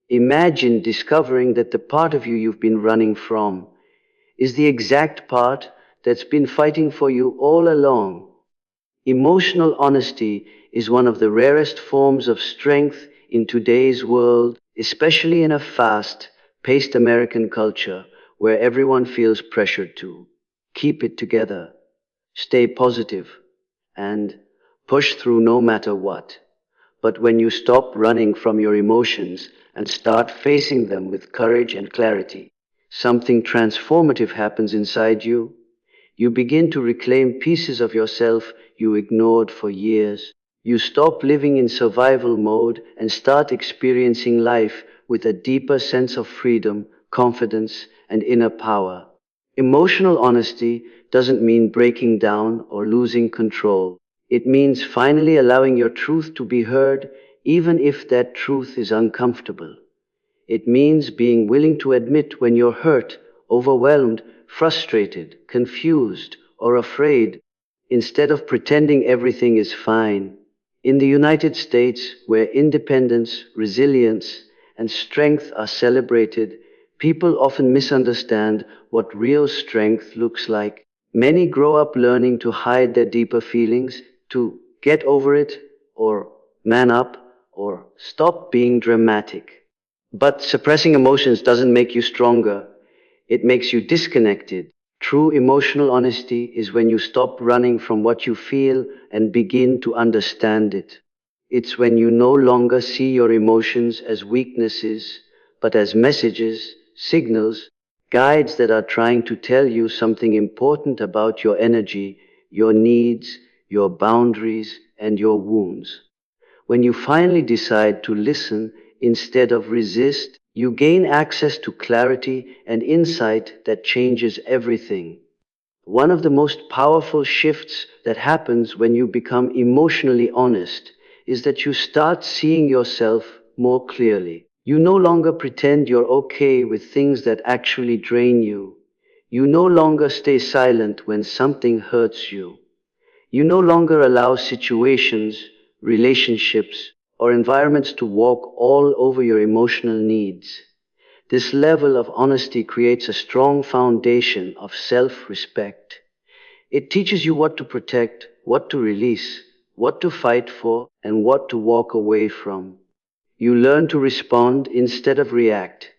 Imagine discovering that the part of you you've been running from is the exact part that's been fighting for you all along. Emotional honesty is one of the rarest forms of strength in today's world, especially in a fast paced American culture where everyone feels pressured to keep it together, stay positive, and push through no matter what. But when you stop running from your emotions and start facing them with courage and clarity, something transformative happens inside you. You begin to reclaim pieces of yourself you ignored for years. You stop living in survival mode and start experiencing life with a deeper sense of freedom, confidence, and inner power. Emotional honesty doesn't mean breaking down or losing control. It means finally allowing your truth to be heard, even if that truth is uncomfortable. It means being willing to admit when you're hurt, overwhelmed, frustrated, confused, or afraid, instead of pretending everything is fine. In the United States, where independence, resilience, and strength are celebrated, people often misunderstand what real strength looks like. Many grow up learning to hide their deeper feelings, to get over it, or man up, or stop being dramatic. But suppressing emotions doesn't make you stronger, it makes you disconnected. True emotional honesty is when you stop running from what you feel and begin to understand it. It's when you no longer see your emotions as weaknesses, but as messages, signals, guides that are trying to tell you something important about your energy, your needs, your boundaries, and your wounds. When you finally decide to listen instead of resist, you gain access to clarity and insight that changes everything. One of the most powerful shifts that happens when you become emotionally honest is that you start seeing yourself more clearly. You no longer pretend you're okay with things that actually drain you. You no longer stay silent when something hurts you. You no longer allow situations, relationships, or environments to walk all over your emotional needs. This level of honesty creates a strong foundation of self-respect. It teaches you what to protect, what to release, what to fight for, and what to walk away from. You learn to respond instead of react.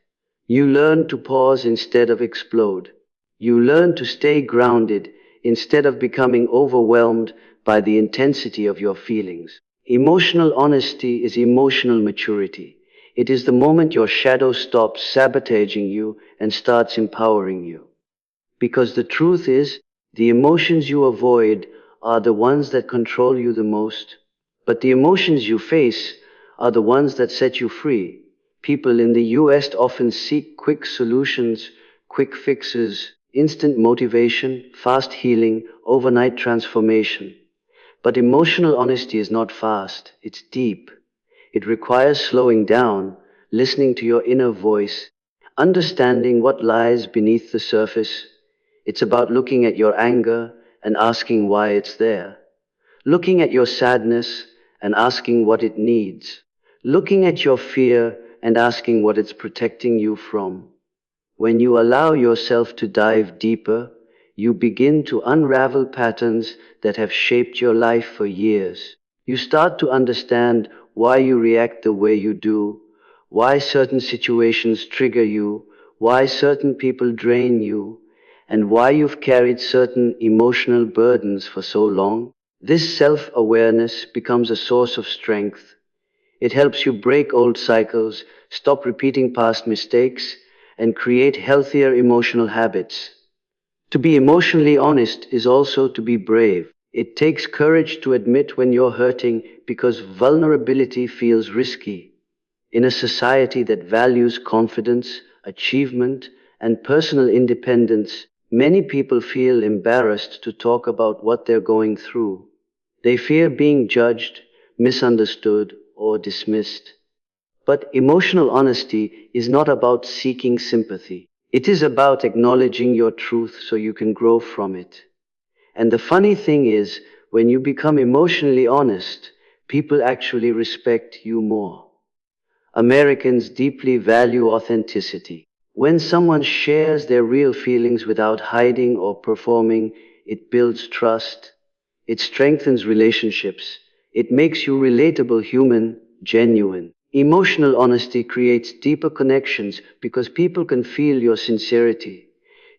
You learn to pause instead of explode. You learn to stay grounded instead of becoming overwhelmed by the intensity of your feelings. Emotional honesty is emotional maturity. It is the moment your shadow stops sabotaging you and starts empowering you. Because the truth is, the emotions you avoid are the ones that control you the most. But the emotions you face are the ones that set you free. People in the US often seek quick solutions, quick fixes, instant motivation, fast healing, overnight transformation. But emotional honesty is not fast, it's deep. It requires slowing down, listening to your inner voice, understanding what lies beneath the surface. It's about looking at your anger and asking why it's there. Looking at your sadness and asking what it needs. Looking at your fear and asking what it's protecting you from. When you allow yourself to dive deeper, you begin to unravel patterns that have shaped your life for years. You start to understand why you react the way you do, why certain situations trigger you, why certain people drain you, and why you've carried certain emotional burdens for so long. This self-awareness becomes a source of strength. It helps you break old cycles, stop repeating past mistakes, and create healthier emotional habits. To be emotionally honest is also to be brave. It takes courage to admit when you're hurting because vulnerability feels risky. In a society that values confidence, achievement, and personal independence, many people feel embarrassed to talk about what they're going through. They fear being judged, misunderstood, or dismissed. But emotional honesty is not about seeking sympathy. It is about acknowledging your truth so you can grow from it. And the funny thing is, when you become emotionally honest, people actually respect you more. Americans deeply value authenticity. When someone shares their real feelings without hiding or performing, it builds trust. It strengthens relationships. It makes you relatable, human, genuine. Emotional honesty creates deeper connections because people can feel your sincerity.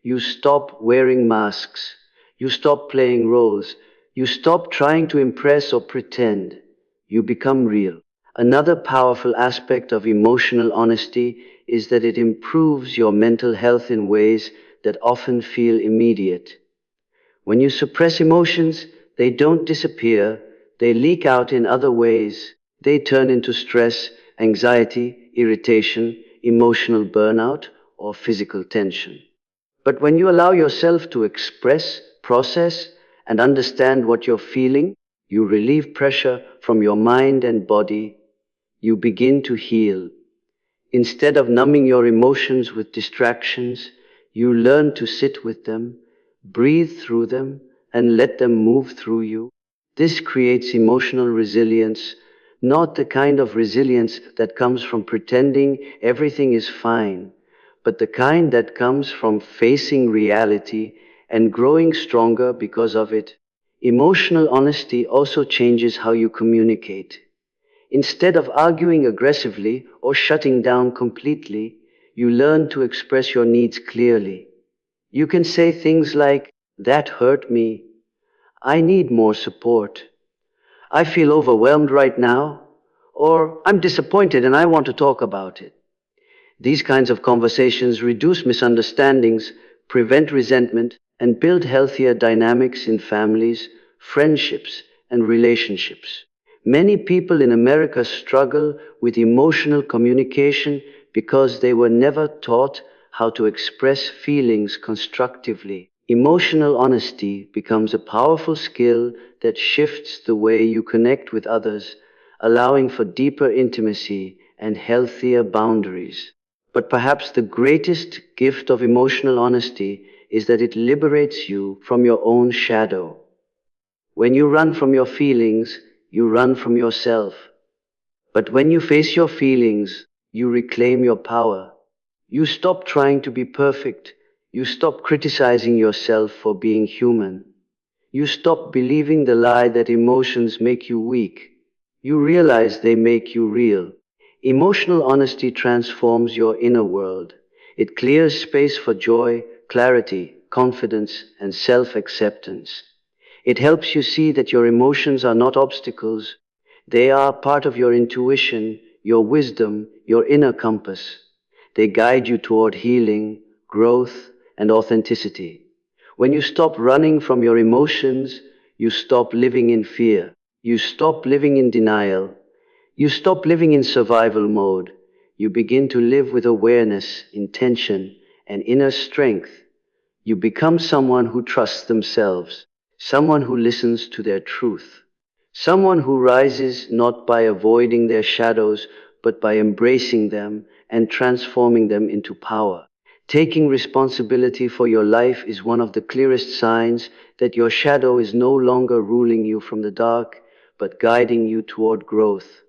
You stop wearing masks. You stop playing roles. You stop trying to impress or pretend. You become real. Another powerful aspect of emotional honesty is that it improves your mental health in ways that often feel immediate. When you suppress emotions, they don't disappear, they leak out in other ways. They turn into stress, anxiety, irritation, emotional burnout, or physical tension. But when you allow yourself to express, process, and understand what you're feeling, you relieve pressure from your mind and body. You begin to heal. Instead of numbing your emotions with distractions, you learn to sit with them, breathe through them, and let them move through you. This creates emotional resilience, not the kind of resilience that comes from pretending everything is fine, but the kind that comes from facing reality and growing stronger because of it. Emotional honesty also changes how you communicate. Instead of arguing aggressively or shutting down completely, you learn to express your needs clearly. You can say things like, "That hurt me. I need more support. I feel overwhelmed right now." Or, "I'm disappointed and I want to talk about it." These kinds of conversations reduce misunderstandings, prevent resentment, and build healthier dynamics in families, friendships, and relationships. Many people in America struggle with emotional communication because they were never taught how to express feelings constructively. Emotional honesty becomes a powerful skill that shifts the way you connect with others, allowing for deeper intimacy and healthier boundaries. But perhaps the greatest gift of emotional honesty is that it liberates you from your own shadow. When you run from your feelings, you run from yourself. But when you face your feelings, you reclaim your power. You stop trying to be perfect. You stop criticizing yourself for being human. You stop believing the lie that emotions make you weak. You realize they make you real. Emotional honesty transforms your inner world. It clears space for joy, clarity, confidence, and self-acceptance. It helps you see that your emotions are not obstacles. They are part of your intuition, your wisdom, your inner compass. They guide you toward healing, growth, and authenticity. When you stop running from your emotions, you stop living in fear. You stop living in denial. You stop living in survival mode. You begin to live with awareness, intention, and inner strength. You become someone who trusts themselves, someone who listens to their truth, someone who rises not by avoiding their shadows, but by embracing them and transforming them into power. Taking responsibility for your life is one of the clearest signs that your shadow is no longer ruling you from the dark, but guiding you toward growth.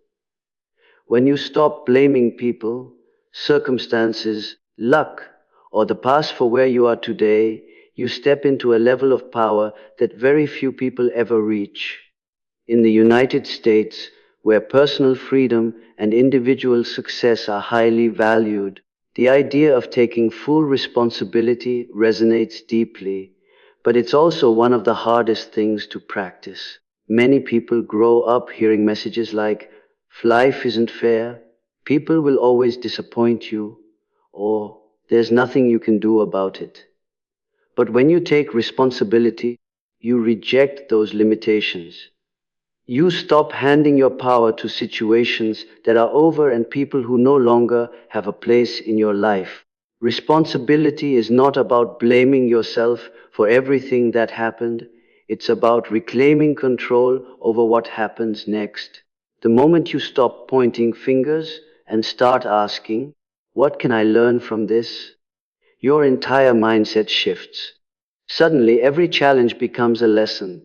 When you stop blaming people, circumstances, luck, or the past for where you are today, you step into a level of power that very few people ever reach. In the United States, where personal freedom and individual success are highly valued, the idea of taking full responsibility resonates deeply, but it's also one of the hardest things to practice. Many people grow up hearing messages like, "Life isn't fair," "People will always disappoint you," or "There's nothing you can do about it." But when you take responsibility, you reject those limitations. You stop handing your power to situations that are over and people who no longer have a place in your life. Responsibility is not about blaming yourself for everything that happened. It's about reclaiming control over what happens next. The moment you stop pointing fingers and start asking, "What can I learn from this?" your entire mindset shifts. Suddenly, every challenge becomes a lesson.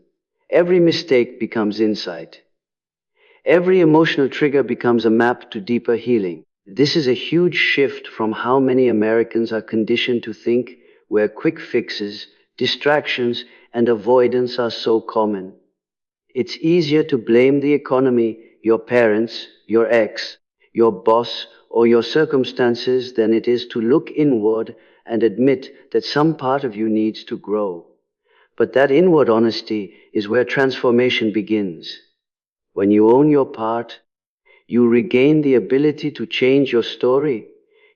Every mistake becomes insight. Every emotional trigger becomes a map to deeper healing. This is a huge shift from how many Americans are conditioned to think, where quick fixes, distractions, and avoidance are so common. It's easier to blame the economy, your parents, your ex, your boss, or your circumstances than it is to look inward and admit that some part of you needs to grow. But that inward honesty is where transformation begins. When you own your part, you regain the ability to change your story.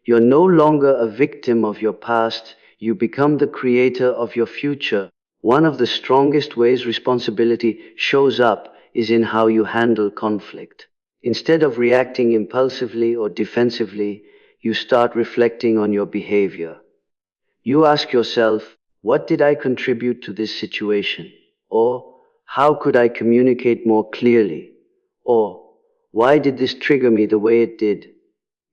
You're no longer a victim of your past, you become the creator of your future. One of the strongest ways responsibility shows up is in how you handle conflict. Instead of reacting impulsively or defensively, you start reflecting on your behavior. You ask yourself, what did I contribute to this situation? Or, how could I communicate more clearly? Or, why did this trigger me the way it did?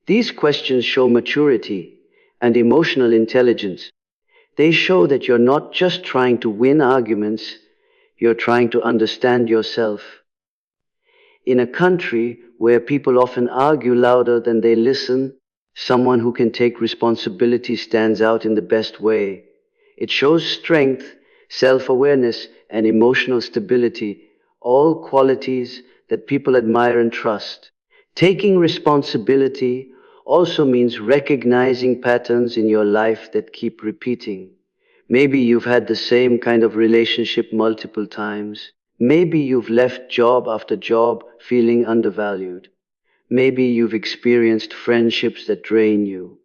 These questions show maturity and emotional intelligence. They show that you're not just trying to win arguments, you're trying to understand yourself. In a country where people often argue louder than they listen, someone who can take responsibility stands out in the best way. It shows strength, self-awareness, and emotional stability, all qualities that people admire and trust. Taking responsibility also means recognizing patterns in your life that keep repeating. Maybe you've had the same kind of relationship multiple times. Maybe you've left job after job feeling undervalued. Maybe you've experienced friendships that drain you.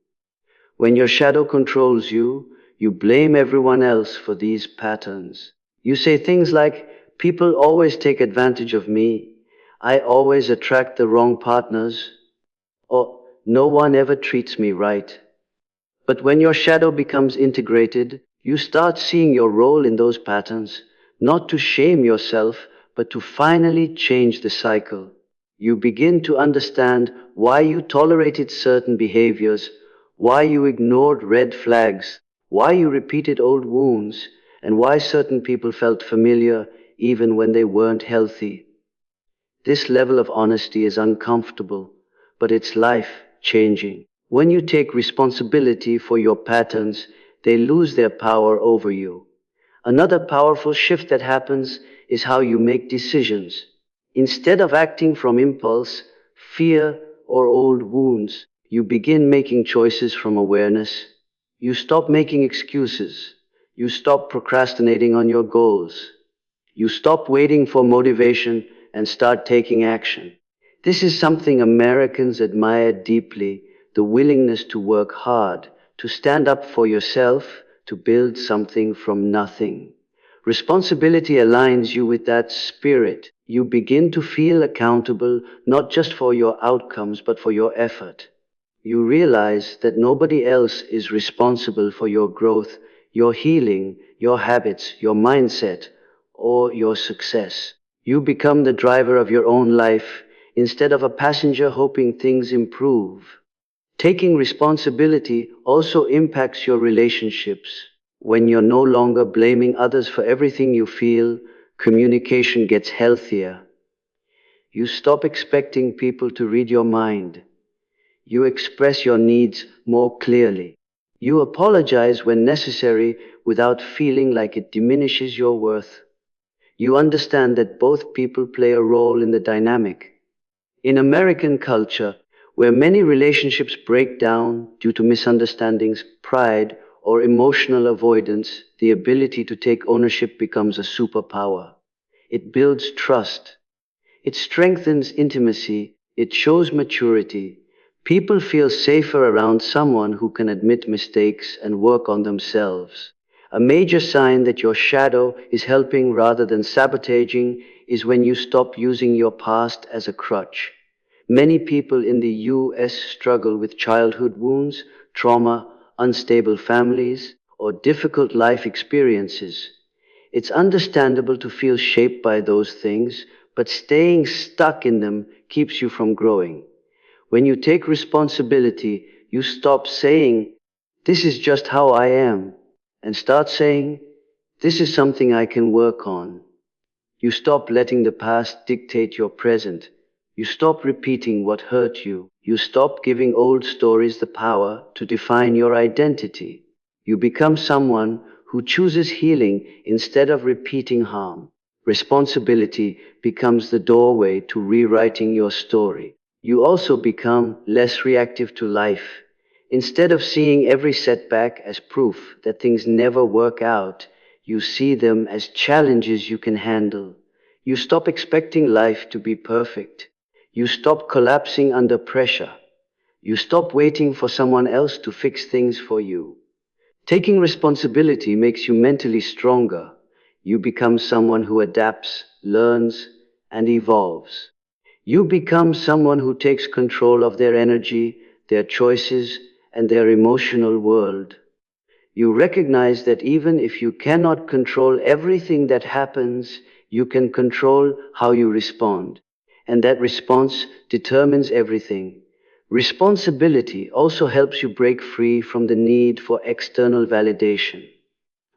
When your shadow controls you, you blame everyone else for these patterns. You say things like, people always take advantage of me. I always attract the wrong partners. Or, no one ever treats me right. But when your shadow becomes integrated, you start seeing your role in those patterns, not to shame yourself, but to finally change the cycle. You begin to understand why you tolerated certain behaviors, why you ignored red flags, why you repeated old wounds, and why certain people felt familiar even when they weren't healthy. This level of honesty is uncomfortable, but it's life changing. When you take responsibility for your patterns, they lose their power over you. Another powerful shift that happens is how you make decisions. Instead of acting from impulse, fear, or old wounds, you begin making choices from awareness. You stop making excuses. You stop procrastinating on your goals. You stop waiting for motivation and start taking action. This is something Americans admire deeply, the willingness to work hard, to stand up for yourself, to build something from nothing. Responsibility aligns you with that spirit. You begin to feel accountable not just for your outcomes, but for your effort. You realize that nobody else is responsible for your growth, your healing, your habits, your mindset, or your success. You become the driver of your own life instead of a passenger hoping things improve. Taking responsibility also impacts your relationships. When you're no longer blaming others for everything you feel, communication gets healthier. You stop expecting people to read your mind. You express your needs more clearly. You apologize when necessary without feeling like it diminishes your worth. You understand that both people play a role in the dynamic. In American culture, where many relationships break down due to misunderstandings, pride, or emotional avoidance, the ability to take ownership becomes a superpower. It builds trust. It strengthens intimacy. It shows maturity. People feel safer around someone who can admit mistakes and work on themselves. A major sign that your shadow is helping rather than sabotaging is when you stop using your past as a crutch. Many people in the US struggle with childhood wounds, trauma, unstable families, or difficult life experiences. It's understandable to feel shaped by those things, but staying stuck in them keeps you from growing. When you take responsibility, you stop saying, this is just how I am, and start saying, this is something I can work on. You stop letting the past dictate your present. You stop repeating what hurt you. You stop giving old stories the power to define your identity. You become someone who chooses healing instead of repeating harm. Responsibility becomes the doorway to rewriting your story. You also become less reactive to life. Instead of seeing every setback as proof that things never work out, you see them as challenges you can handle. You stop expecting life to be perfect. You stop collapsing under pressure. You stop waiting for someone else to fix things for you. Taking responsibility makes you mentally stronger. You become someone who adapts, learns, and evolves. You become someone who takes control of their energy, their choices, and their emotional world. You recognize that even if you cannot control everything that happens, you can control how you respond. And that response determines everything. Responsibility also helps you break free from the need for external validation.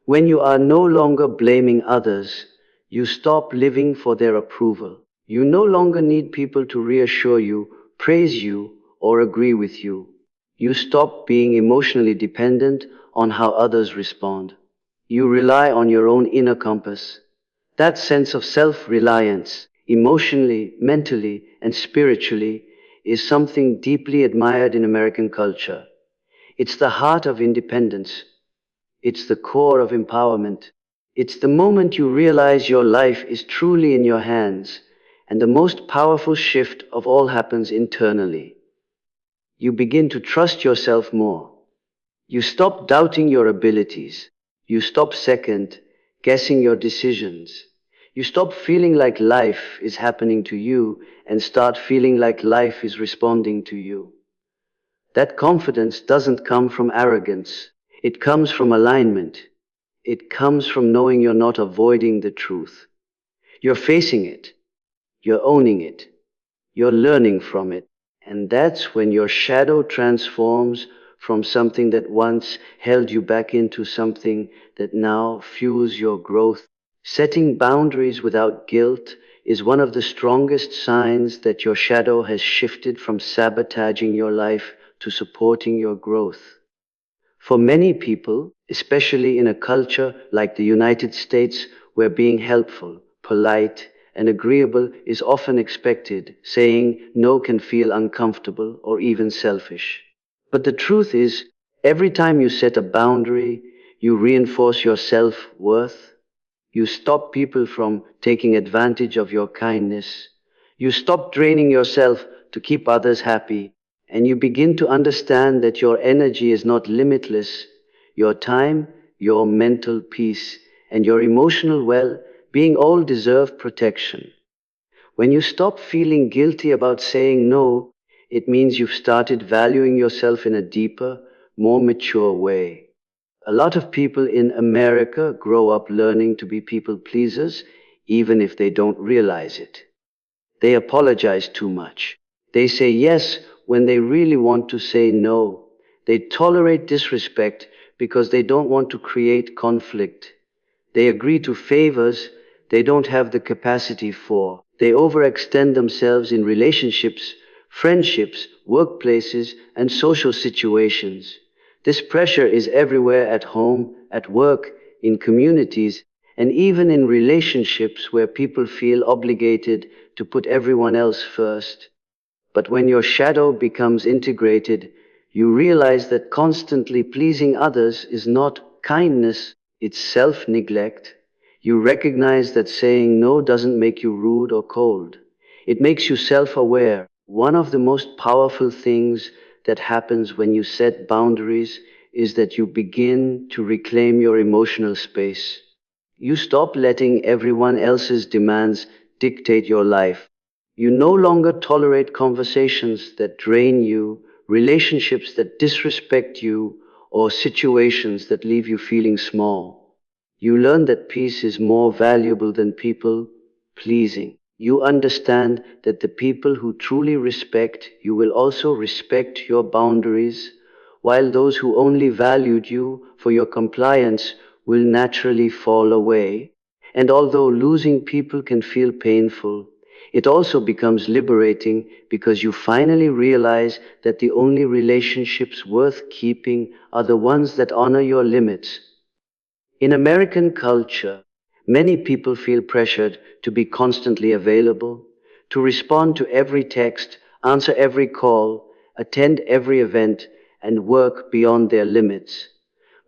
When you are no longer blaming others, you stop living for their approval. You no longer need people to reassure you, praise you, or agree with you. You stop being emotionally dependent on how others respond. You rely on your own inner compass. That sense of self-reliance, emotionally, mentally, and spiritually, is something deeply admired in American culture. It's the heart of independence. It's the core of empowerment. It's the moment you realize your life is truly in your hands, and the most powerful shift of all happens internally. You begin to trust yourself more. You stop doubting your abilities. You stop second guessing your decisions. You stop feeling like life is happening to you and start feeling like life is responding to you. That confidence doesn't come from arrogance. It comes from alignment. It comes from knowing you're not avoiding the truth. You're facing it. You're owning it. You're learning from it. And that's when your shadow transforms from something that once held you back into something that now fuels your growth. Setting boundaries without guilt is one of the strongest signs that your shadow has shifted from sabotaging your life to supporting your growth. For many people, especially in a culture like the United States, where being helpful, polite, and agreeable is often expected, saying no can feel uncomfortable or even selfish. But the truth is, every time you set a boundary, you reinforce your self-worth. You stop people from taking advantage of your kindness. You stop draining yourself to keep others happy. And you begin to understand that your energy is not limitless. Your time, your mental peace, and your emotional well-being all deserve protection. When you stop feeling guilty about saying no, it means you've started valuing yourself in a deeper, more mature way. A lot of people in America grow up learning to be people pleasers, even if they don't realize it. They apologize too much. They say yes when they really want to say no. They tolerate disrespect because they don't want to create conflict. They agree to favors they don't have the capacity for. They overextend themselves in relationships, friendships, workplaces, and social situations. This pressure is everywhere at home, at work, in communities, and even in relationships where people feel obligated to put everyone else first. But when your shadow becomes integrated, you realize that constantly pleasing others is not kindness, it's self-neglect. You recognize that saying no doesn't make you rude or cold. It makes you self-aware. One of the most powerful things that happens when you set boundaries is that you begin to reclaim your emotional space. You stop letting everyone else's demands dictate your life. You no longer tolerate conversations that drain you, relationships that disrespect you, or situations that leave you feeling small. You learn that peace is more valuable than people pleasing. You understand that the people who truly respect you will also respect your boundaries, while those who only valued you for your compliance will naturally fall away. And although losing people can feel painful, It also becomes liberating because you finally realize that the only relationships worth keeping are the ones that honor your limits. In American culture, many people feel pressured to be constantly available, to respond to every text, answer every call, attend every event, and work beyond their limits.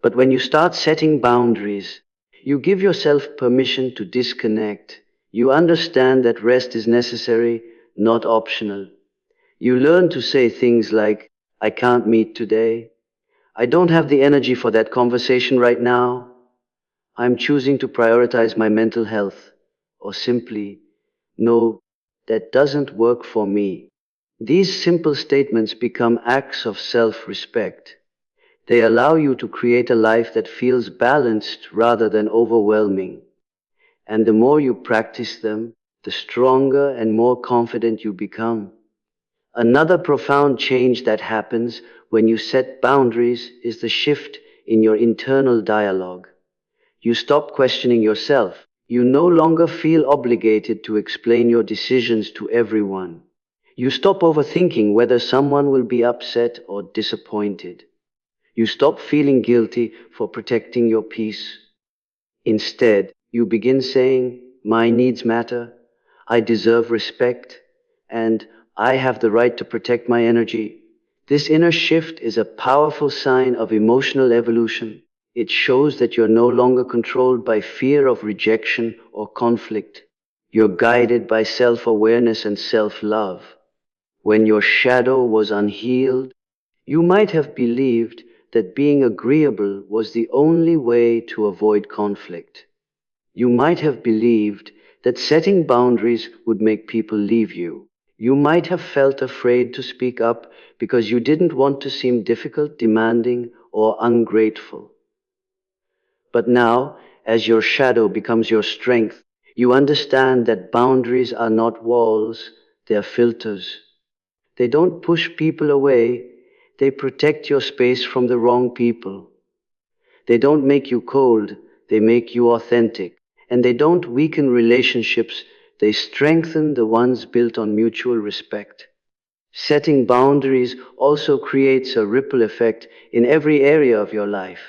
But when you start setting boundaries, you give yourself permission to disconnect. You understand that rest is necessary, not optional. You learn to say things like, I can't meet today. I don't have the energy for that conversation right now. I'm choosing to prioritize my mental health. Or simply, no, that doesn't work for me. These simple statements become acts of self-respect. They allow you to create a life that feels balanced rather than overwhelming. And the more you practice them, the stronger and more confident you become. Another profound change that happens when you set boundaries is the shift in your internal dialogue. You stop questioning yourself. You no longer feel obligated to explain your decisions to everyone. You stop overthinking whether someone will be upset or disappointed. You stop feeling guilty for protecting your peace. Instead, you begin saying, my needs matter, I deserve respect, and I have the right to protect my energy. This inner shift is a powerful sign of emotional evolution. It shows that you're no longer controlled by fear of rejection or conflict. You're guided by self-awareness and self-love. When your shadow was unhealed, you might have believed that being agreeable was the only way to avoid conflict. You might have believed that setting boundaries would make people leave you. You might have felt afraid to speak up because you didn't want to seem difficult, demanding, or ungrateful. But now, as your shadow becomes your strength, you understand that boundaries are not walls, they're filters. They don't push people away, they protect your space from the wrong people. They don't make you cold, they make you authentic. And they don't weaken relationships, they strengthen the ones built on mutual respect. Setting boundaries also creates a ripple effect in every area of your life.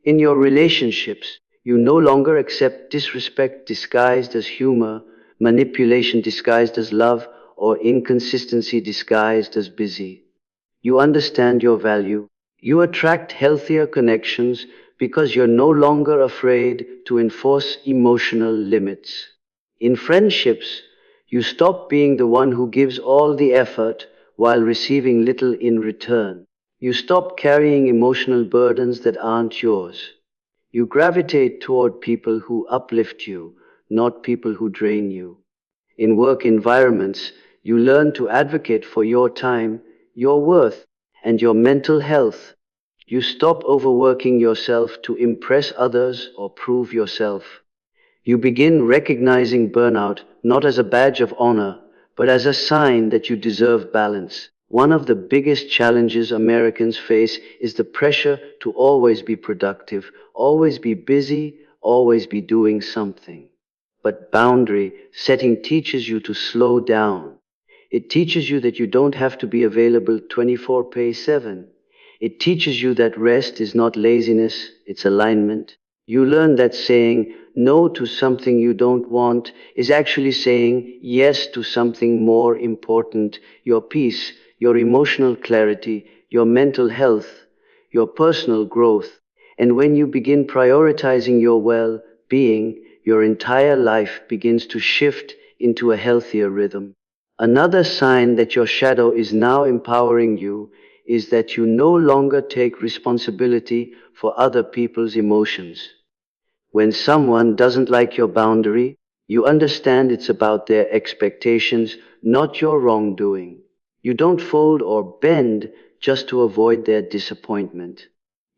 In your relationships, you no longer accept disrespect disguised as humor, manipulation disguised as love, or inconsistency disguised as busy. You understand your value. You attract healthier connections because you're no longer afraid to enforce emotional limits. In friendships, you stop being the one who gives all the effort while receiving little in return. You stop carrying emotional burdens that aren't yours. You gravitate toward people who uplift you, not people who drain you. In work environments, you learn to advocate for your time, your worth, and your mental health. You stop overworking yourself to impress others or prove yourself. You begin recognizing burnout not as a badge of honor, but as a sign that you deserve balance. One of the biggest challenges Americans face is the pressure to always be productive, always be busy, always be doing something. But boundary setting teaches you to slow down. It teaches you that you don't have to be available 24/7. It teaches you that rest is not laziness, it's alignment. You learn that saying no to something you don't want is actually saying yes to something more important, your peace, your emotional clarity, your mental health, your personal growth. And when you begin prioritizing your well-being, your entire life begins to shift into a healthier rhythm. Another sign that your shadow is now empowering you is that you no longer take responsibility for other people's emotions. When someone doesn't like your boundary, you understand it's about their expectations, not your wrongdoing. You don't fold or bend just to avoid their disappointment.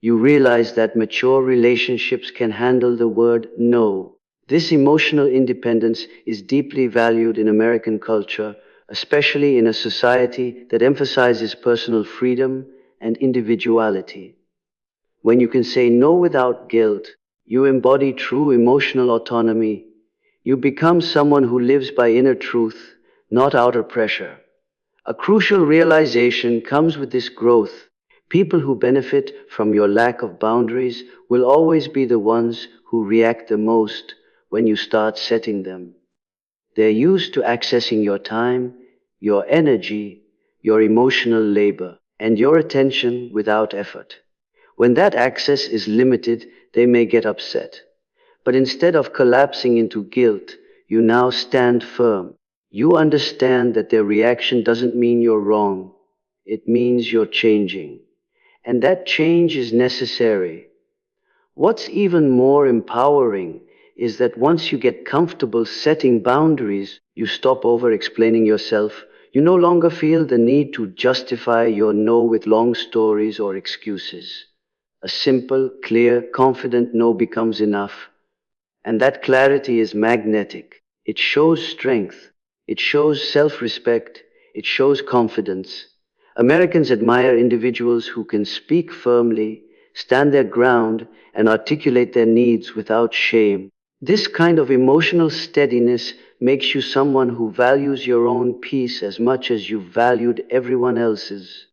You realize that mature relationships can handle the word no. This emotional independence is deeply valued in American culture, especially in a society that emphasizes personal freedom and individuality. When you can say no without guilt, you embody true emotional autonomy. You become someone who lives by inner truth, not outer pressure. A crucial realization comes with this growth. People who benefit from your lack of boundaries will always be the ones who react the most when you start setting them. They're used to accessing your time, your energy, your emotional labor, and your attention without effort. When that access is limited, they may get upset. But instead of collapsing into guilt, you now stand firm. You understand that their reaction doesn't mean you're wrong. It means you're changing. And that change is necessary. What's even more empowering is that once you get comfortable setting boundaries, you stop over explaining yourself. You no longer feel the need to justify your no with long stories or excuses. A simple, clear, confident no becomes enough. And that clarity is magnetic. It shows strength. It shows self-respect. It shows confidence. Americans admire individuals who can speak firmly, stand their ground, and articulate their needs without shame. This kind of emotional steadiness makes you someone who values your own peace as much as you valued everyone else's.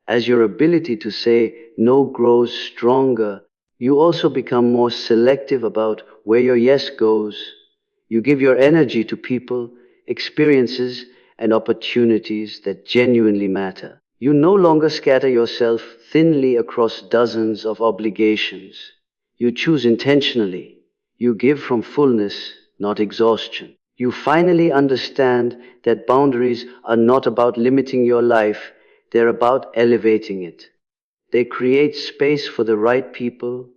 As your ability to say no grows stronger, you also become more selective about where your yes goes. You give your energy to people, experiences, and opportunities that genuinely matter. You no longer scatter yourself thinly across dozens of obligations. You choose intentionally. You give from fullness, not exhaustion. You finally understand that boundaries are not about limiting your life, they're about elevating it. They create space for the right people,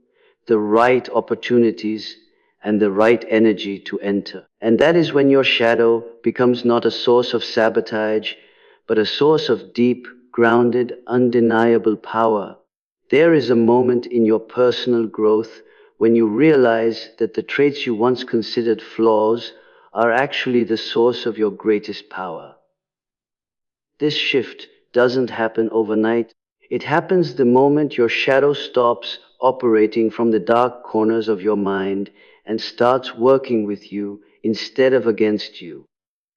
the right opportunities, and the right energy to enter. And that is when your shadow becomes not a source of sabotage, but a source of deep, grounded, undeniable power. There is a moment in your personal growth when you realize that the traits you once considered flaws are actually the source of your greatest power. This shift doesn't happen overnight. It happens the moment your shadow stops operating from the dark corners of your mind and starts working with you instead of against you.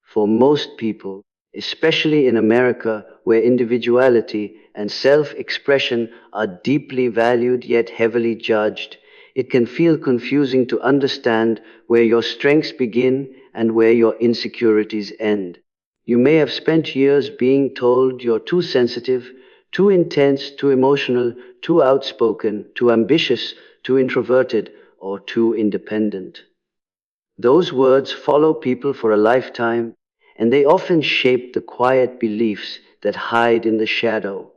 For most people, especially in America, where individuality and self-expression are deeply valued yet heavily judged, it can feel confusing to understand where your strengths begin and where your insecurities end. You may have spent years being told you're too sensitive, too intense, too emotional, too outspoken, too ambitious, too introverted, or too independent. Those words follow people for a lifetime, and they often shape the quiet beliefs that hide in the shadow.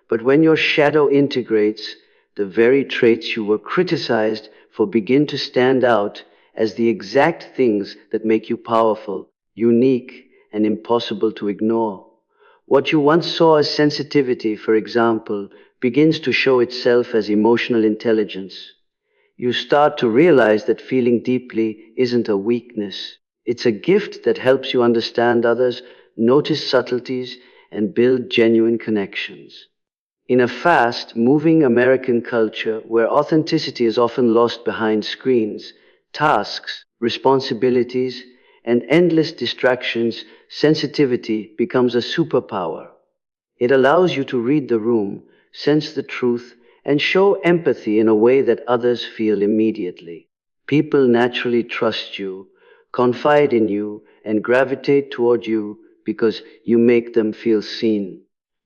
But when your shadow integrates, the very traits you were criticized for begin to stand out as the exact things that make you powerful, unique, and impossible to ignore. What you once saw as sensitivity, for example, begins to show itself as emotional intelligence. You start to realize that feeling deeply isn't a weakness. It's a gift that helps you understand others, notice subtleties, and build genuine connections. In a fast, moving American culture where authenticity is often lost behind screens, tasks, responsibilities, and endless distractions, sensitivity becomes a superpower. It allows you to read the room, sense the truth, and show empathy in a way that others feel immediately. People naturally trust you, confide in you, and gravitate toward you because you make them feel seen.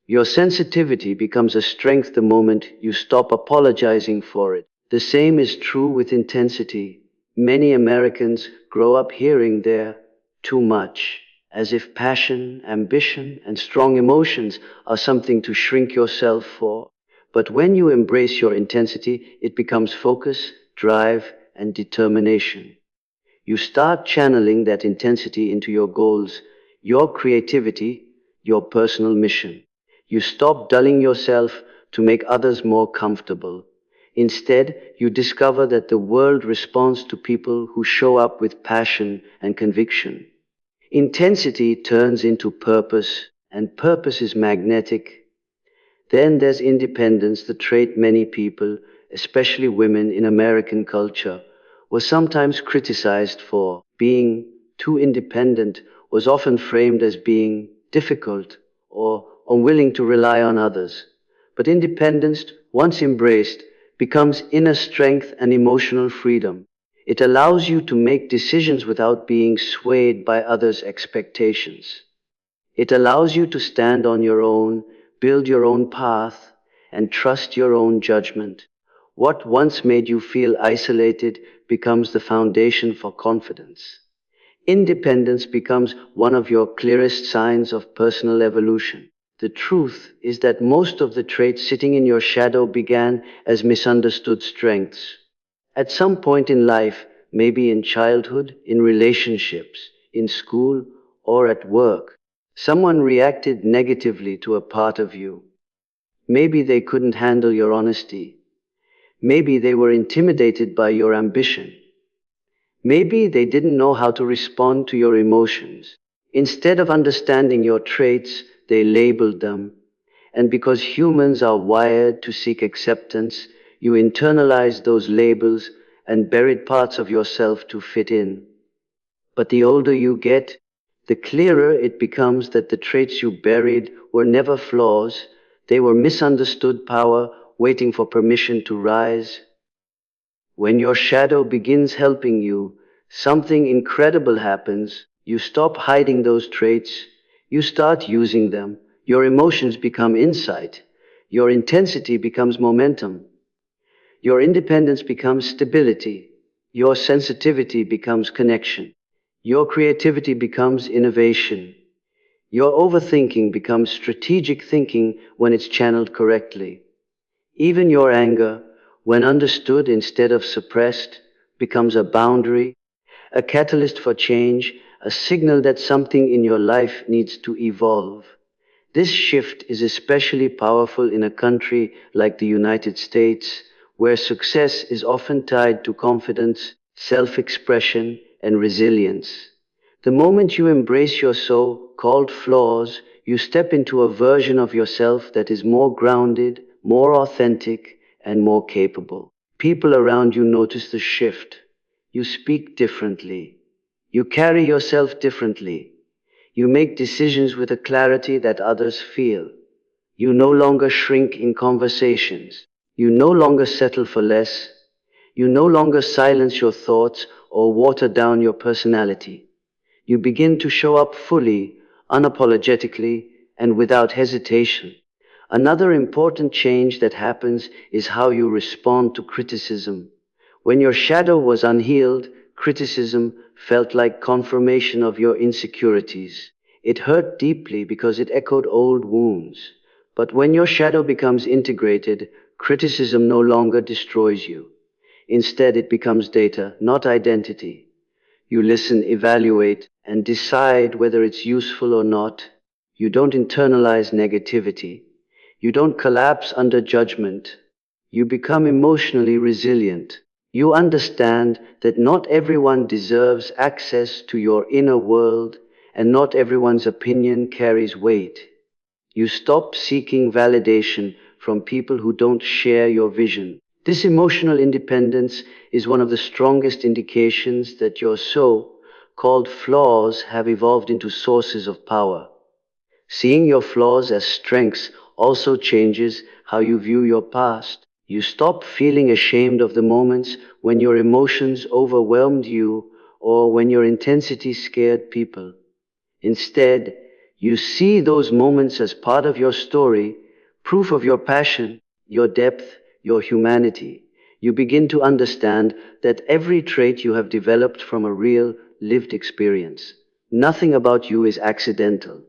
Your sensitivity becomes a strength the moment you stop apologizing for it. The same is true with intensity. Many Americans grow up hearing they're too much, as if passion, ambition, and strong emotions are something to shrink yourself for. But when you embrace your intensity, it becomes focus, drive, and determination. You start channeling that intensity into your goals, your creativity, your personal mission. You stop dulling yourself to make others more comfortable. Instead, you discover that the world responds to people who show up with passion and conviction. Intensity turns into purpose, and purpose is magnetic. Then there's independence, the trait many people, especially women in American culture, was sometimes criticized for being too independent, was often framed as being difficult or unwilling to rely on others. But independence, once embraced, becomes inner strength and emotional freedom. It allows you to make decisions without being swayed by others' expectations. It allows you to stand on your own, build your own path, and trust your own judgment. What once made you feel isolated becomes the foundation for confidence. Independence becomes one of your clearest signs of personal evolution. The truth is that most of the traits sitting in your shadow began as misunderstood strengths. At some point in life, maybe in childhood, in relationships, in school, or at work, someone reacted negatively to a part of you. Maybe they couldn't handle your honesty. Maybe they were intimidated by your ambition. Maybe they didn't know how to respond to your emotions. Instead of understanding your traits, they labeled them. And because humans are wired to seek acceptance, you internalize those labels and buried parts of yourself to fit in. But the older you get, the clearer it becomes that the traits you buried were never flaws, they were misunderstood power waiting for permission to rise. When your shadow begins helping you, something incredible happens. You stop hiding those traits, you start using them. Your emotions become insight, your intensity becomes momentum, your independence becomes stability, your sensitivity becomes connection, your creativity becomes innovation, your overthinking becomes strategic thinking when it's channeled correctly. Even your anger, when understood instead of suppressed, becomes a boundary, a catalyst for change, a signal that something in your life needs to evolve. This shift is especially powerful in a country like the United States, where success is often tied to confidence, self-expression, and resilience. The moment you embrace your so-called flaws, you step into a version of yourself that is more grounded, more authentic, and more capable. People around you notice the shift. You speak differently. You carry yourself differently. You make decisions with a clarity that others feel. You no longer shrink in conversations. You no longer settle for less. You no longer silence your thoughts or water down your personality. You begin to show up fully, unapologetically, and without hesitation. Another important change that happens is how you respond to criticism. When your shadow was unhealed, criticism felt like confirmation of your insecurities. It hurt deeply because it echoed old wounds. But when your shadow becomes integrated, criticism no longer destroys you. Instead, it becomes data, not identity. You listen, evaluate, and decide whether it's useful or not. You don't internalize negativity. You don't collapse under judgment. You become emotionally resilient. You understand that not everyone deserves access to your inner world, and not everyone's opinion carries weight. You stop seeking validation from people who don't share your vision. This emotional independence is one of the strongest indications that your so-called flaws have evolved into sources of power. Seeing your flaws as strengths also changes how you view your past. You stop feeling ashamed of the moments when your emotions overwhelmed you or when your intensity scared people. Instead, you see those moments as part of your story, proof of your passion, your depth, your humanity. You begin to understand that every trait you have developed from a real, lived experience. Nothing about you is accidental.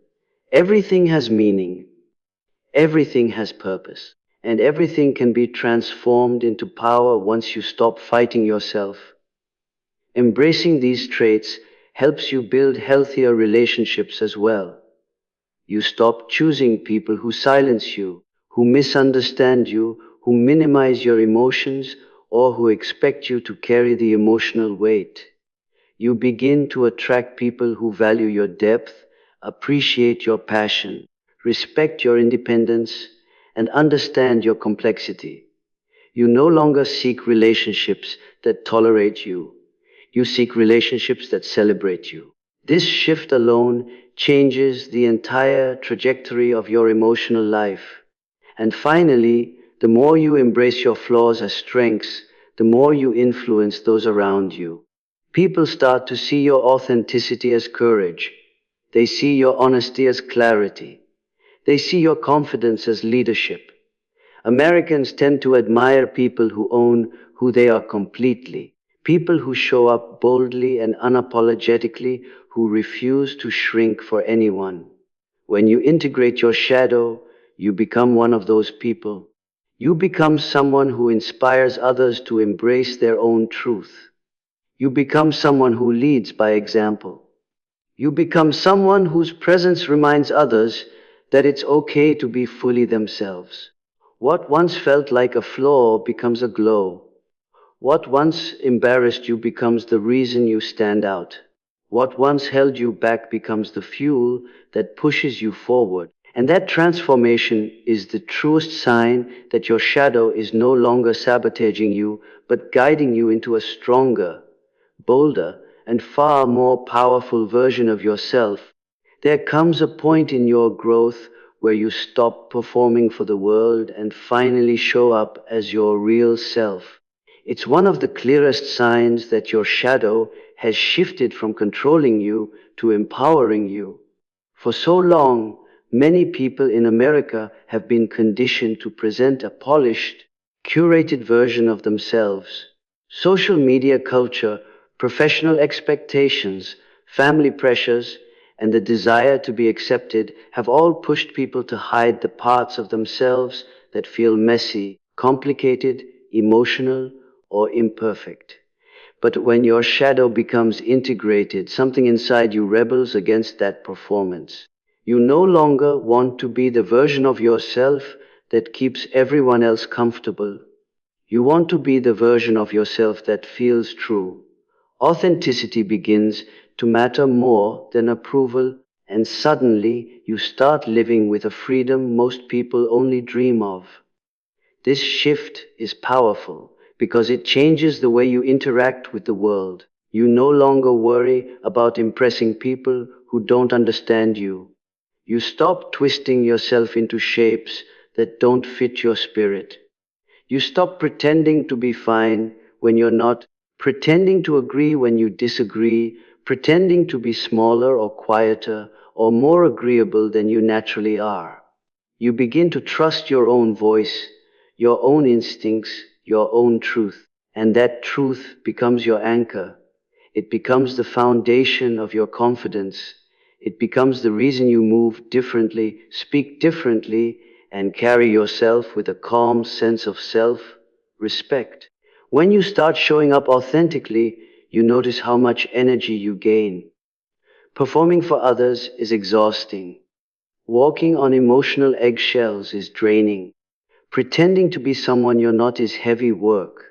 Everything has meaning, everything has purpose, and everything can be transformed into power once you stop fighting yourself. Embracing these traits helps you build healthier relationships as well. You stop choosing people who silence you, who misunderstand you, who minimize your emotions, or who expect you to carry the emotional weight. You begin to attract people who value your depth, appreciate your passion, respect your independence, and understand your complexity. You no longer seek relationships that tolerate you. You seek relationships that celebrate you. This shift alone changes the entire trajectory of your emotional life. And finally, the more you embrace your flaws as strengths, the more you influence those around you. People start to see your authenticity as courage. They see your honesty as clarity. They see your confidence as leadership. Americans tend to admire people who own who they are completely, people who show up boldly and unapologetically, who refuse to shrink for anyone. When you integrate your shadow, you become one of those people. You become someone who inspires others to embrace their own truth. You become someone who leads by example. You become someone whose presence reminds others that it's okay to be fully themselves. What once felt like a flaw becomes a glow. What once embarrassed you becomes the reason you stand out. What once held you back becomes the fuel that pushes you forward. And that transformation is the truest sign that your shadow is no longer sabotaging you, but guiding you into a stronger, bolder, and far more powerful version of yourself. There comes a point in your growth where you stop performing for the world and finally show up as your real self. It's one of the clearest signs that your shadow has shifted from controlling you to empowering you. For so long, many people in America have been conditioned to present a polished, curated version of themselves. Social media culture, professional expectations, family pressures, and the desire to be accepted have all pushed people to hide the parts of themselves that feel messy, complicated, emotional, or imperfect. But when your shadow becomes integrated, something inside you rebels against that performance. You no longer want to be the version of yourself that keeps everyone else comfortable. You want to be the version of yourself that feels true. Authenticity begins to matter more than approval, and suddenly you start living with a freedom most people only dream of. This shift is powerful because it changes the way you interact with the world. You no longer worry about impressing people who don't understand you. You stop twisting yourself into shapes that don't fit your spirit. You stop pretending to be fine when you're not, pretending to agree when you disagree, pretending to be smaller or quieter or more agreeable than you naturally are. You begin to trust your own voice, your own instincts, your own truth, and that truth becomes your anchor. It becomes the foundation of your confidence. It becomes the reason you move differently, speak differently, and carry yourself with a calm sense of self-respect. When you start showing up authentically, you notice how much energy you gain. Performing for others is exhausting. Walking on emotional eggshells is draining. Pretending to be someone you're not is heavy work.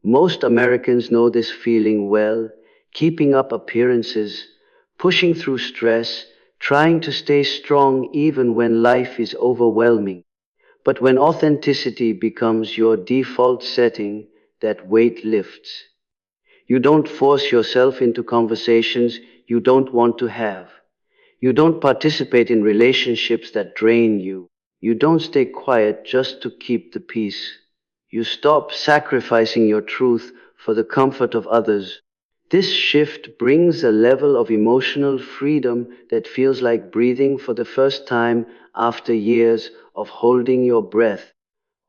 Most Americans know this feeling well, keeping up appearances, pushing through stress, trying to stay strong even when life is overwhelming. But when authenticity becomes your default setting, that weight lifts. You don't force yourself into conversations you don't want to have. You don't participate in relationships that drain you. You don't stay quiet just to keep the peace. You stop sacrificing your truth for the comfort of others. This shift brings a level of emotional freedom that feels like breathing for the first time after years of holding your breath.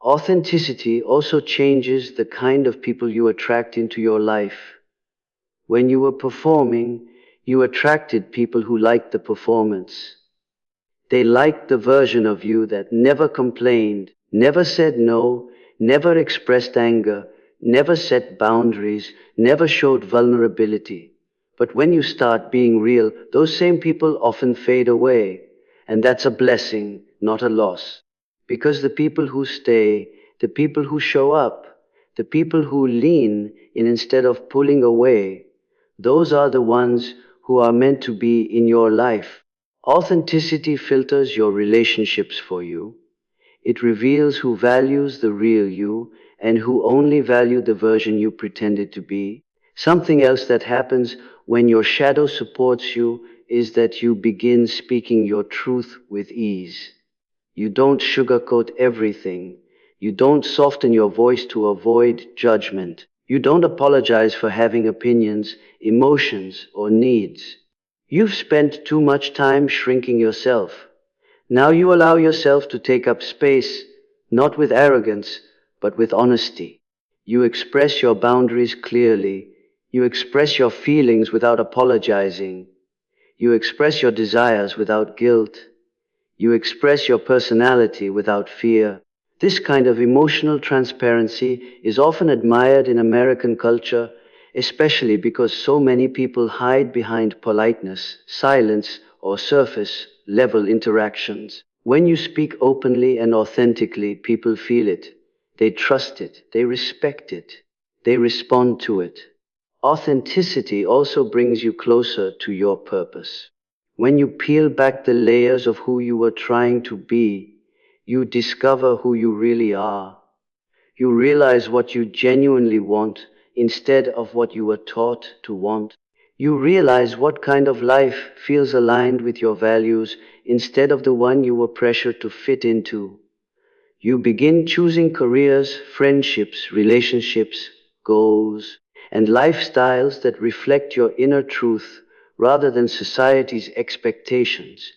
Authenticity also changes the kind of people you attract into your life. When you were performing, you attracted people who liked the performance. They liked the version of you that never complained, never said no, never expressed anger, never set boundaries, never showed vulnerability. But when you start being real, those same people often fade away. And that's a blessing, not a loss. Because the people who stay, the people who show up, the people who lean in instead of pulling away, those are the ones who are meant to be in your life. Authenticity filters your relationships for you. It reveals who values the real you and who only value the version you pretended to be. Something else that happens when your shadow supports you is that you begin speaking your truth with ease. You don't sugarcoat everything. You don't soften your voice to avoid judgment. You don't apologize for having opinions, emotions, or needs. You've spent too much time shrinking yourself. Now you allow yourself to take up space, not with arrogance, but with honesty. You express your boundaries clearly. You express your feelings without apologizing. You express your desires without guilt. You express your personality without fear. This kind of emotional transparency is often admired in American culture, especially because so many people hide behind politeness, silence, or surface level interactions. When you speak openly and authentically, people feel it. They trust it. They respect it. They respond to it. Authenticity also brings you closer to your purpose. When you peel back the layers of who you were trying to be, you discover who you really are. You realize what you genuinely want instead of what you were taught to want. You realize what kind of life feels aligned with your values instead of the one you were pressured to fit into. You begin choosing careers, friendships, relationships, goals, and lifestyles that reflect your inner truth rather than society's expectations.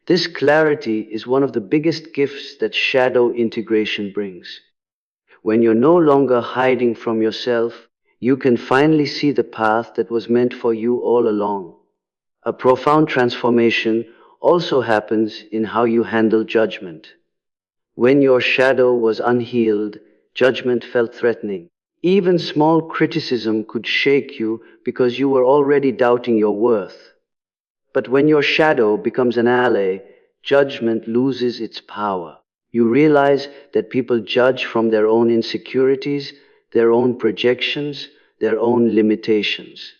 This clarity is one of the biggest gifts that shadow integration brings. When you're no longer hiding from yourself, you can finally see the path that was meant for you all along. A profound transformation also happens in how you handle judgment. When your shadow was unhealed, judgment felt threatening. Even small criticism could shake you because you were already doubting your worth. But when your shadow becomes an ally, judgment loses its power. You realize that people judge from their own insecurities, their own projections, their own limitations.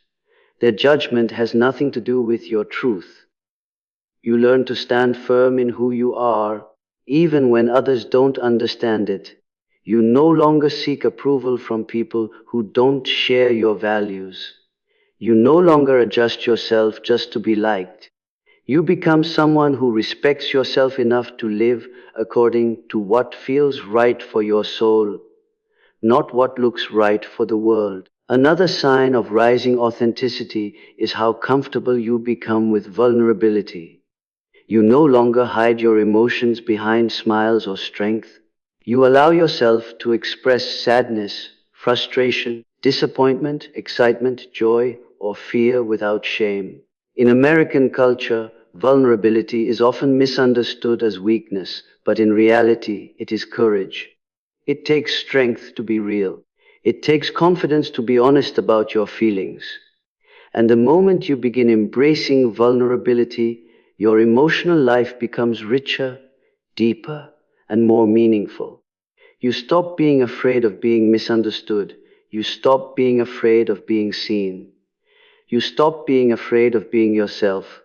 Their judgment has nothing to do with your truth. You learn to stand firm in who you are, even when others don't understand it. You no longer seek approval from people who don't share your values. You no longer adjust yourself just to be liked. You become someone who respects yourself enough to live according to what feels right for your soul, not what looks right for the world. Another sign of rising authenticity is how comfortable you become with vulnerability. You no longer hide your emotions behind smiles or strength. You allow yourself to express sadness, frustration, disappointment, excitement, joy, or fear without shame. In American culture, vulnerability is often misunderstood as weakness, but in reality, it is courage. It takes strength to be real. It takes confidence to be honest about your feelings. And the moment you begin embracing vulnerability, your emotional life becomes richer, deeper, and more meaningful. You stop being afraid of being misunderstood. You stop being afraid of being seen. You stop being afraid of being yourself.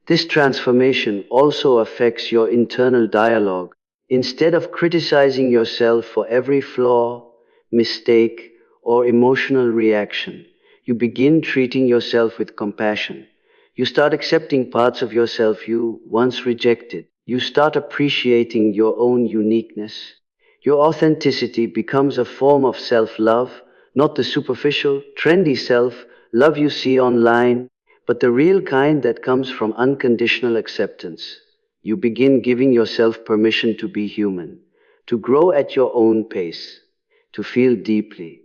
This transformation also affects your internal dialogue. Instead of criticizing yourself for every flaw, mistake, or emotional reaction, you begin treating yourself with compassion. You start accepting parts of yourself you once rejected. You start appreciating your own uniqueness. Your authenticity becomes a form of self-love, not the superficial, trendy self-love you see online, but the real kind that comes from unconditional acceptance. You begin giving yourself permission to be human, to grow at your own pace, to feel deeply,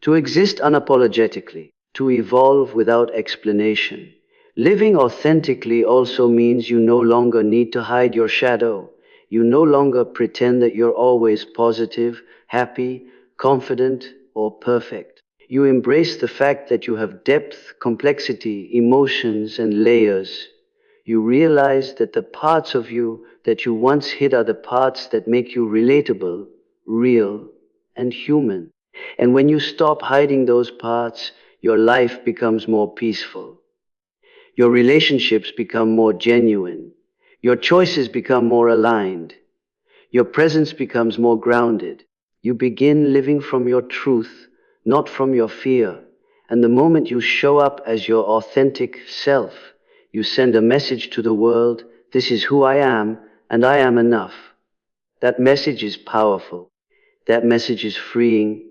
to exist unapologetically, to evolve without explanation. Living authentically also means you no longer need to hide your shadow. You no longer pretend that you're always positive, happy, confident, or perfect. You embrace the fact that you have depth, complexity, emotions, and layers. You realize that the parts of you that you once hid are the parts that make you relatable, real, and human. And when you stop hiding those parts, your life becomes more peaceful. Your relationships become more genuine. Your choices become more aligned. Your presence becomes more grounded. You begin living from your truth, not from your fear. And the moment you show up as your authentic self, you send a message to the world: this is who I am, and I am enough. That message is powerful. That message is freeing.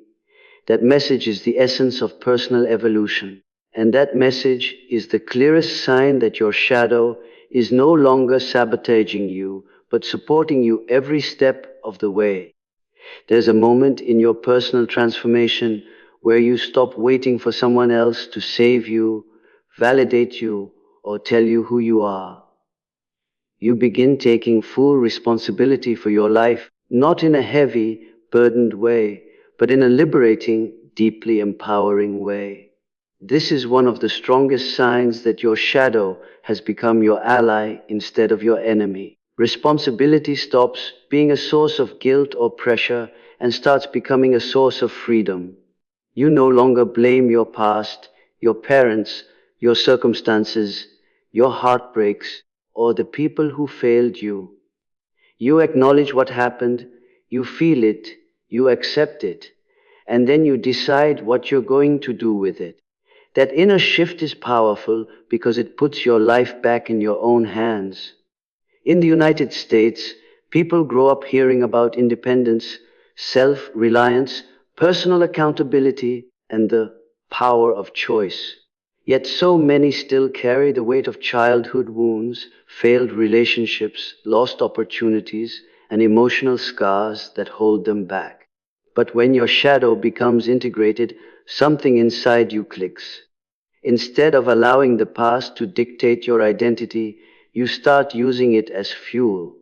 That message is the essence of personal evolution. And that message is the clearest sign that your shadow is no longer sabotaging you, but supporting you every step of the way. There's a moment in your personal transformation where you stop waiting for someone else to save you, validate you, or tell you who you are. You begin taking full responsibility for your life, not in a heavy, burdened way, but in a liberating, deeply empowering way. This is one of the strongest signs that your shadow has become your ally instead of your enemy. Responsibility stops being a source of guilt or pressure and starts becoming a source of freedom. You no longer blame your past, your parents, your circumstances, your heartbreaks, or the people who failed you. You acknowledge what happened, you feel it, you accept it, and then you decide what you're going to do with it. That inner shift is powerful because it puts your life back in your own hands. In the United States, people grow up hearing about independence, self-reliance, personal accountability, and the power of choice. Yet so many still carry the weight of childhood wounds, failed relationships, lost opportunities, and emotional scars that hold them back. But when your shadow becomes integrated, something inside you clicks. Instead of allowing the past to dictate your identity, you start using it as fuel.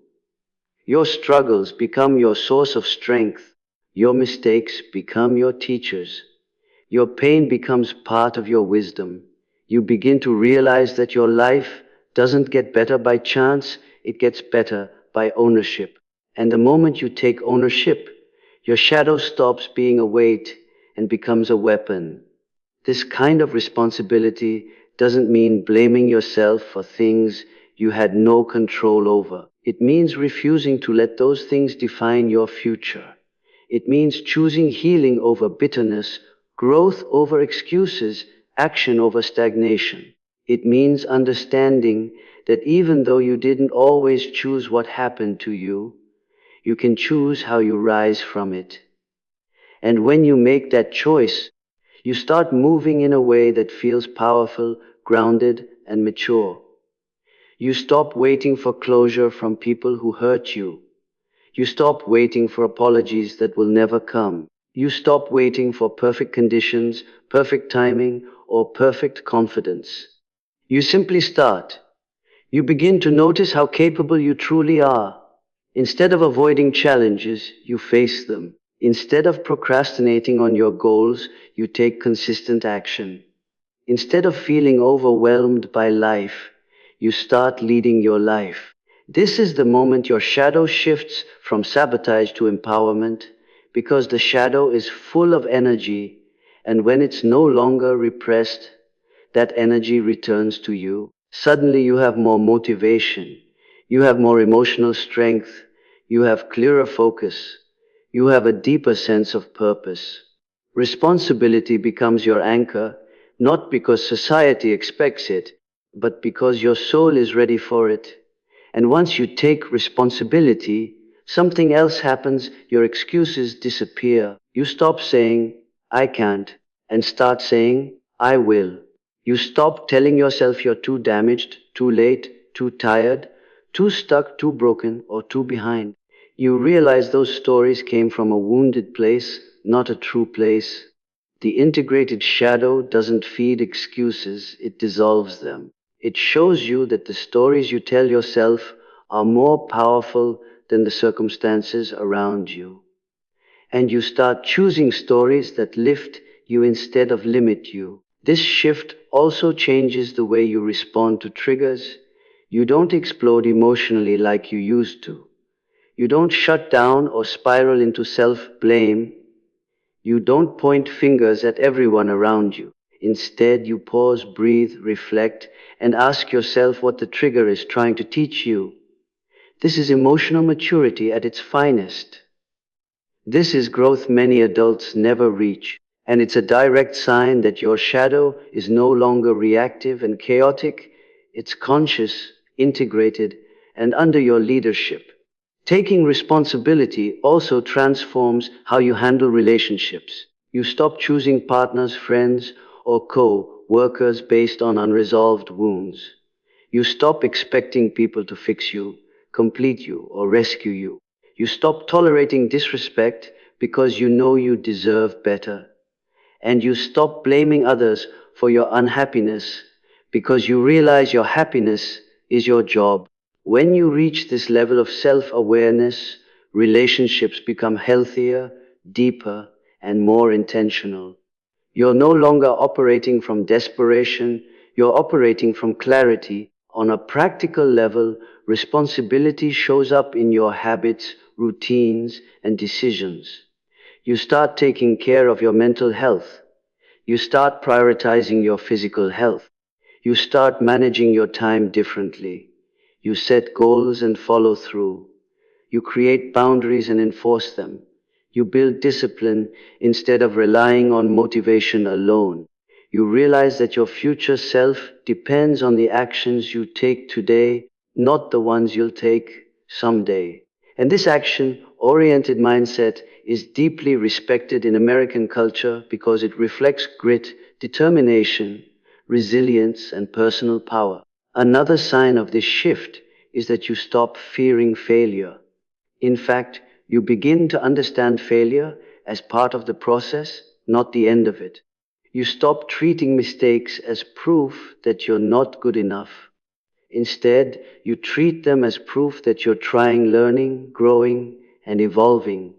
Your struggles become your source of strength. Your mistakes become your teachers. Your pain becomes part of your wisdom. You begin to realize that your life doesn't get better by chance, it gets better by ownership. And the moment you take ownership, your shadow stops being a weight and becomes a weapon. This kind of responsibility doesn't mean blaming yourself for things you had no control over. It means refusing to let those things define your future. It means choosing healing over bitterness, growth over excuses, action over stagnation. It means understanding that even though you didn't always choose what happened to you, you can choose how you rise from it. And when you make that choice, you start moving in a way that feels powerful, grounded, and mature. You stop waiting for closure from people who hurt you. You stop waiting for apologies that will never come. You stop waiting for perfect conditions, perfect timing, or perfect confidence. You simply start. You begin to notice how capable you truly are. Instead of avoiding challenges, you face them. Instead of procrastinating on your goals, you take consistent action. Instead of feeling overwhelmed by life, you start leading your life. This is the moment your shadow shifts from sabotage to empowerment, because the shadow is full of energy, and when it's no longer repressed, that energy returns to you. Suddenly you have more motivation, you have more emotional strength, you have clearer focus, you have a deeper sense of purpose. Responsibility becomes your anchor, not because society expects it, but because your soul is ready for it. And once you take responsibility, something else happens: your excuses disappear. You stop saying, I can't, and start saying, I will. You stop telling yourself you're too damaged, too late, too tired, too stuck, too broken, or too behind. You realize those stories came from a wounded place, not a true place. The integrated shadow doesn't feed excuses, it dissolves them. It shows you that the stories you tell yourself are more powerful than the circumstances around you. And you start choosing stories that lift you instead of limit you. This shift also changes the way you respond to triggers. You don't explode emotionally like you used to. You don't shut down or spiral into self-blame. You don't point fingers at everyone around you. Instead, you pause, breathe, reflect, and ask yourself what the trigger is trying to teach you. This is emotional maturity at its finest. This is growth many adults never reach, and it's a direct sign that your shadow is no longer reactive and chaotic, it's conscious, integrated, and under your leadership. Taking responsibility also transforms how you handle relationships. You stop choosing partners, friends, or co workers based on unresolved wounds. You stop expecting people to fix you, complete you, or rescue you. You stop tolerating disrespect because you know you deserve better. And you stop blaming others for your unhappiness because you realize your happiness is your job. When you reach this level of self awareness, relationships become healthier, deeper, and more intentional. You're no longer operating from desperation, you're operating from clarity. On a practical level, responsibility shows up in your habits, routines, and decisions. You start taking care of your mental health. You start prioritizing your physical health. You start managing your time differently. You set goals and follow through. You create boundaries and enforce them. You build discipline instead of relying on motivation alone. You realize that your future self depends on the actions you take today, not the ones you'll take someday. And this action oriented mindset is deeply respected in American culture because it reflects grit, determination, resilience, and personal power. Another sign of this shift is that you stop fearing failure. In fact, you begin to understand failure as part of the process, not the end of it. You stop treating mistakes as proof that you're not good enough. Instead, you treat them as proof that you're trying, learning, growing, and evolving.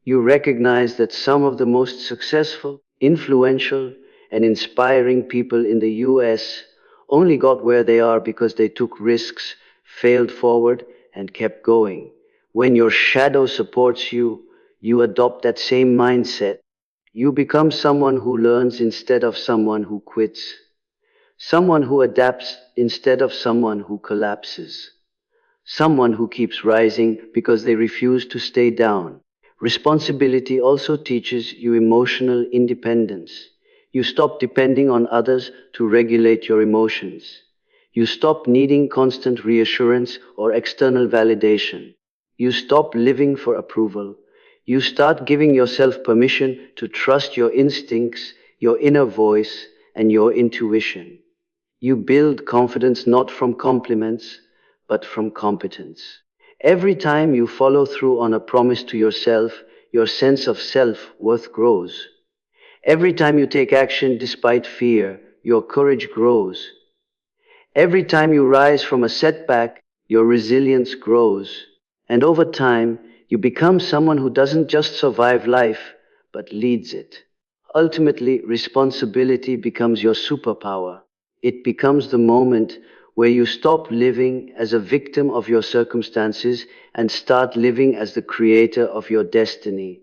You recognize that some of the most successful, influential, and inspiring people in the US only got where they are because they took risks, failed forward, and kept going. When your shadow supports you, you adopt that same mindset. You become someone who learns instead of someone who quits, someone who adapts instead of someone who collapses. Someone who keeps rising because they refuse to stay down. Responsibility also teaches you emotional independence. You stop depending on others to regulate your emotions. You stop needing constant reassurance or external validation. You stop living for approval. You start giving yourself permission to trust your instincts, your inner voice, and your intuition. You build confidence not from compliments, but from competence. Every time you follow through on a promise to yourself, your sense of self-worth grows. Every time you take action despite fear, your courage grows. Every time you rise from a setback, your resilience grows. And over time, you become someone who doesn't just survive life, but leads it. Ultimately, responsibility becomes your superpower. It becomes the moment where you stop living as a victim of your circumstances and start living as the creator of your destiny.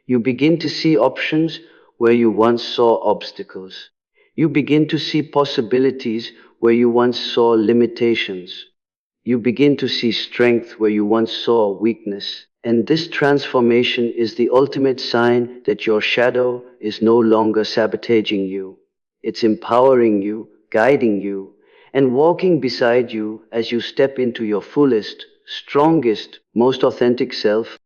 You begin to see options where you once saw obstacles. You begin to see possibilities where you once saw limitations. You begin to see strength where you once saw weakness. And this transformation is the ultimate sign that your shadow is no longer sabotaging you. It's empowering you, guiding you, and walking beside you as you step into your fullest, strongest, most authentic self.